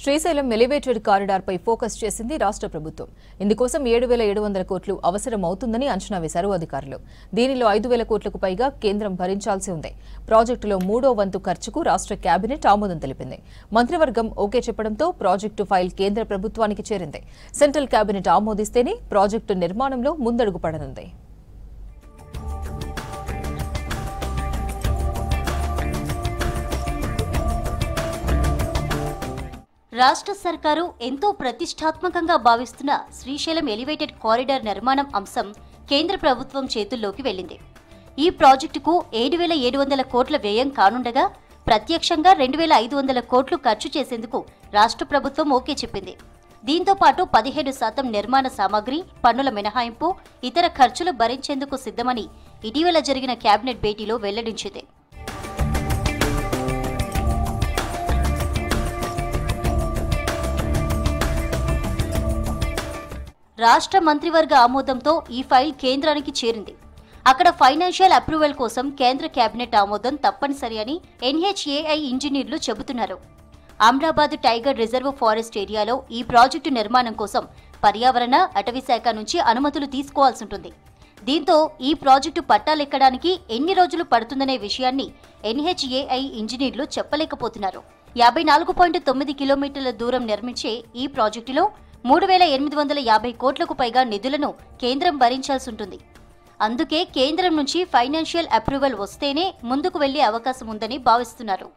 Srisailam elevated corridor పై focus చేసింది రాష్ట్ర ప్రభుత్వం. ఇందుకోసం 7,700 కోట్లు అవసరం అవుతుందని అంచనా వేశారు అధికారులు. దీనిలో 5,000 కోట్లకు పైగా కేంద్రం భరించాల్సి ఉంది. ప్రాజెక్టులో 3వ వంతు ఖర్చుకు రాష్ట్ర కేబినెట్ ఆమోదం తెలిపింది. మంత్రివర్గం ఓకే చెప్పడంతో ప్రాజెక్టు ఫైల్ కేంద్ర ప్రభుత్వానికి చేరింది. సెంట్రల్ కేబినెట్ ఆమోదిస్తేనే ప్రాజెక్టు నిర్మాణంలో ముందడుగు పడనుంది. రాష్ట్ర సర్కారు ఎంతో ప్రతిష్టాత్మకంగా భావిస్తున్న శ్రీశైలం ఎలివేటెడ్ కారిడార్ నిర్మాణం అంశం కేంద్ర ప్రభుత్వం చేతుల్లోకి వెళ్లింది. ఈ ప్రాజెక్టుకు 7,700 కోట్ల వ్యయం కానుండగా ప్రత్యక్షంగా 2,500 కోట్లు ఖర్చు చేసేందుకు రాష్ట్ర ప్రభుత్వం ఓకే చెప్పింది. దీంతో పాటు 17% నిర్మాణ సామాగ్రి, పన్నుల మినహాయింపు, ఇతర ఖర్చులు భరించేందుకు సిద్ధమని ఇటీవల జరిగిన కేబినెట్ భేటీలో వెల్లడించింది. రాష్ట్ర మంత్రివర్గ ఆమోదంతో ఈ ఫైల్ కేంద్రానికి చేరింది. అక్కడ ఫైనాన్షియల్ అప్రూవల్ కోసం కేంద్ర కేబినెట్ ఆమోదం తప్పనిసరి అని NHAI ఇంజనీర్లు చెబుతున్నారు. అమ్రాబాద్ టైగర్ రిజర్వ్ ఫారెస్ట్ ఏరియాలో ఈ ప్రాజెక్టు నిర్మాణం కోసం పర్యావరణ, అటవీ శాఖ నుంచి అనుమతులు తీసుకోవాల్సి ఉంటుంది. దీంతో ఈ ప్రాజెక్టు పట్టాలెక్కడానికి ఎన్ని రోజులు పడుతుందనే విషయాన్ని NHAI ఇంజనీర్లు చెప్పలేకపోతున్నారు. 54.9 కిలోమీటర్ల దూరం నిర్మించే ఈ ప్రాజెక్టులో 3,850 కోట్లకు పైగా నిధులను కేంద్రం భరించాల్సి ఉంటుంది. అందుకే కేంద్రం నుంచి ఫైనాన్షియల్ అప్రూవల్ వస్తేనే ముందుకు వెళ్లే అవకాశం ఉందని భావిస్తున్నారు.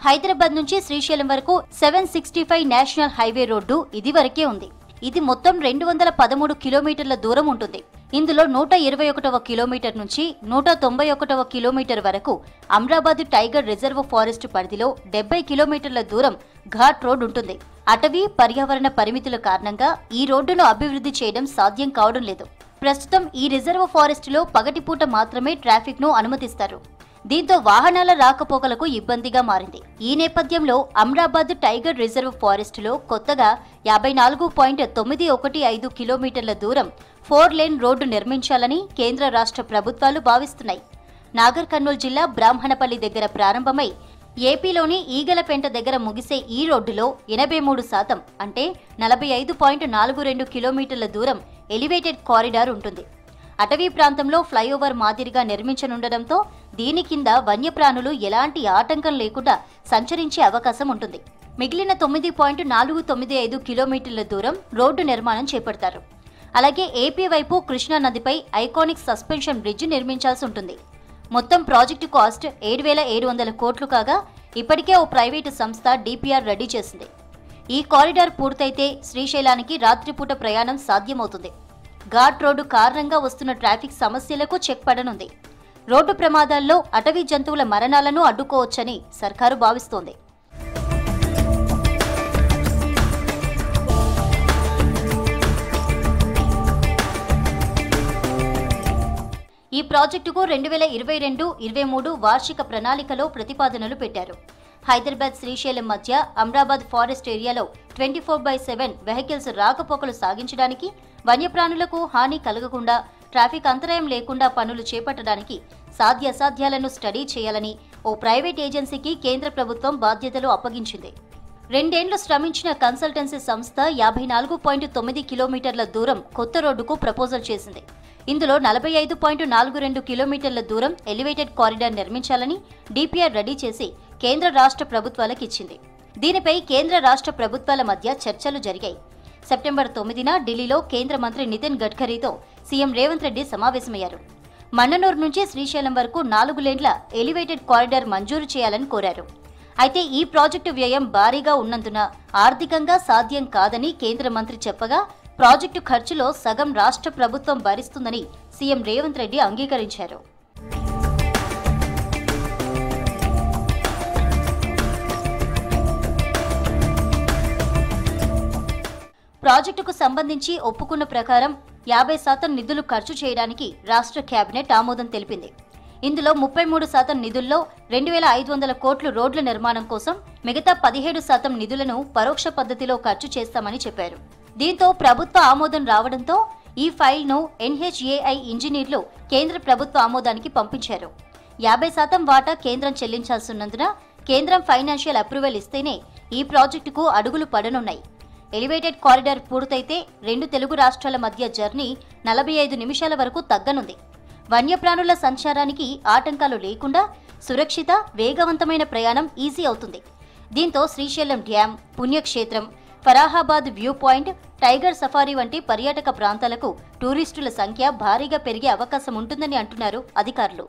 హైదరాబాద్ నుంచి శ్రీశైలం వరకు 765 నేషనల్ హైవే రోడ్డు ఇదివరకే ఉంది. ఇది మొత్తం 213 కిలోమీటర్ల దూరం ఉంటుంది. ఇందులో 121వ కిలోమీటర్ నుంచి 191వ కిలోమీటర్ వరకు అమ్రాబాద్ టైగర్ రిజర్వ్ ఫారెస్ట్ పరిధిలో 70 కిలోమీటర్ల దూరం ఘాట్ రోడ్ ఉంటుంది. అటవీ, పర్యావరణ పరిమితుల కారణంగా ఈ రోడ్డును అభివృద్ధి చేయడం సాధ్యం కావడం లేదు. ప్రస్తుతం ఈ రిజర్వ్ ఫారెస్టులో పగటిపూట మాత్రమే ట్రాఫిక్ ను అనుమతిస్తారు. దీంతో వాహనాల రాకపోకలకు ఇబ్బందిగా మారింది. ఈ నేపథ్యంలో అమ్రాబాద్ టైగర్ రిజర్వ్ ఫారెస్టులో కొత్తగా 54.915 కిలోమీటర్ల దూరం 4 లేన్ రోడ్డు నిర్మించాలని కేంద్ర రాష్ట్ర ప్రభుత్వాలు భావిస్తున్నాయి. నాగర్ కర్నూల్ జిల్లా బ్రాహ్మణపల్లి దగ్గర ప్రారంభమై ఏపీలోని ఈగలపేంట దగ్గర ముగిసే ఈ రోడ్డులో 83% అంటే 45.42 కిలోమీటర్ల దూరం ఎలివేటెడ్ కారిడార్ ఉంటుంది. అటవీ ప్రాంతంలో ఫ్లైఓవర్ మాదిరిగా నిర్మించనుండడంతో దీని కింద వన్యప్రాణులు ఎలాంటి ఆటంకం లేకుండా సంచరించే అవకాశం ఉంటుంది. మిగిలిన 9.495 కిలోమీటర్ల దూరం రోడ్డు నిర్మాణం చేపడతారు. అలాగే ఏపీ వైపు కృష్ణా నదిపై ఐకానిక్ సస్పెన్షన్ బ్రిడ్జ్ నిర్మించాల్సి ఉంటుంది. మొత్తం ప్రాజెక్టు కాస్ట్ 7,700 కోట్లు కాగా ఇప్పటికే ఓ ప్రైవేటు సంస్థ DPR రెడీ చేసింది. ఈ కారిడార్ పూర్తయితే శ్రీశైలానికి రాత్రిపూట ప్రయాణం సాధ్యమవుతుంది. ఘాట్ రోడ్డు కారణంగా వస్తున్న ట్రాఫిక్ సమస్యలకు చెక్ పడనుంది. రోడ్డు ప్రమాదాల్లో అటవీ జంతువుల మరణాలను అడ్డుకోవచ్చని సర్కారు భావిస్తోంది. ఈ ప్రాజెక్టుకు 2022-23 వార్షిక ప్రణాళికలో ప్రతిపాదనలు పెట్టారు. హైదరాబాద్ శ్రీశైలం మధ్య అమ్రాబాద్ ఫారెస్ట్ ఏరియాలో 24/7 వెహికల్స్ రాకపోకలు సాగించడానికి, వన్యప్రాణులకు హాని కలగకుండా, ట్రాఫిక్ అంతరాయం లేకుండా పనులు చేపట్టడానికి సాధ్యాసాధ్యాలను స్టడీ చేయాలని ఓ ప్రైవేట్ ఏజెన్సీకి కేంద్ర ప్రభుత్వం బాధ్యతలు అప్పగించింది. 2 ఏళ్లు శ్రమించిన కన్సల్టెన్సీ సంస్థ 54.9 కిలోమీటర్ల దూరం కొత్త రోడ్డుకు ప్రపోజల్ చేసింది. ఇందులో 45.42 కిలోమీటర్ల దూరం ఎలివేటెడ్ కారిడార్ నిర్మించాలని DPR రెడీ చేసి కేంద్ర రాష్ట్ర ప్రభుత్వాలకు ఇచ్చింది. దీనిపై కేంద్ర రాష్ట్ర ప్రభుత్వాల మధ్య చర్చలు జరిగాయి. సెప్టెంబర్ 9న ఢిల్లీలో కేంద్ర మంత్రి నితిన్ గడ్కరీతో సీఎం రేవంత్ రెడ్డి సమావేశమయ్యారు. మన్ననూరు నుంచి శ్రీశైలం వరకు 4 లేన్ల ఎలివేటెడ్ కారిడార్ మంజూరు చేయాలని కోరారు. అయితే ఈ ప్రాజెక్టు వ్యయం భారీగా ఉన్నందున ఆర్థికంగా సాధ్యం కాదని కేంద్ర మంత్రి చెప్పగా ప్రాజెక్టు ఖర్చులో సగం రాష్ట్ర ప్రభుత్వం భరిస్తుందని సీఎం రేవంత్ రెడ్డి అంగీకరించారు. ప్రాజెక్టుకు సంబంధించి ఒప్పుకున్న ప్రకారం 50% నిధులు ఖర్చు చేయడానికి రాష్ట్ర కేబినెట్ ఆమోదం తెలిపింది. ఇందులో 33% నిధుల్లో 2,500 కోట్లు రోడ్ల నిర్మాణం కోసం, మిగతా 17% నిధులను పరోక్ష పద్ధతిలో ఖర్చు చేస్తామని చెప్పారు. దీంతో ప్రభుత్వ ఆమోదం రావడంతో ఈ ఫైల్ను NHAI ఇంజనీర్లు కేంద్ర ప్రభుత్వ ఆమోదానికి పంపించారు. 50% వాటా కేంద్రం చెల్లించాల్సినందున కేంద్రం ఫైనాన్షియల్ అప్రూవల్ ఇస్తేనే ఈ ప్రాజెక్టుకు అడుగులు పడనున్నాయి. ఎలివేటెడ్ కారిడార్ పూర్తయితే 2 తెలుగు రాష్ట్రాల మధ్య జర్నీ 45 నిమిషాల వరకు తగ్గనుంది. వన్యప్రాణుల సంచారానికి ఆటంకాలు లేకుండా సురక్షిత, వేగవంతమైన ప్రయాణం ఈజీ అవుతుంది. దీంతో శ్రీశైలం డ్యాం, పుణ్యక్షేత్రం, ఫరాహాబాద్ వ్యూ పాయింట్, టైగర్ సఫారీ వంటి పర్యాటక ప్రాంతాలకు టూరిస్టుల సంఖ్య భారీగా పెరిగే అవకాశం ఉంటుందని అంటున్నారు అధికారులు.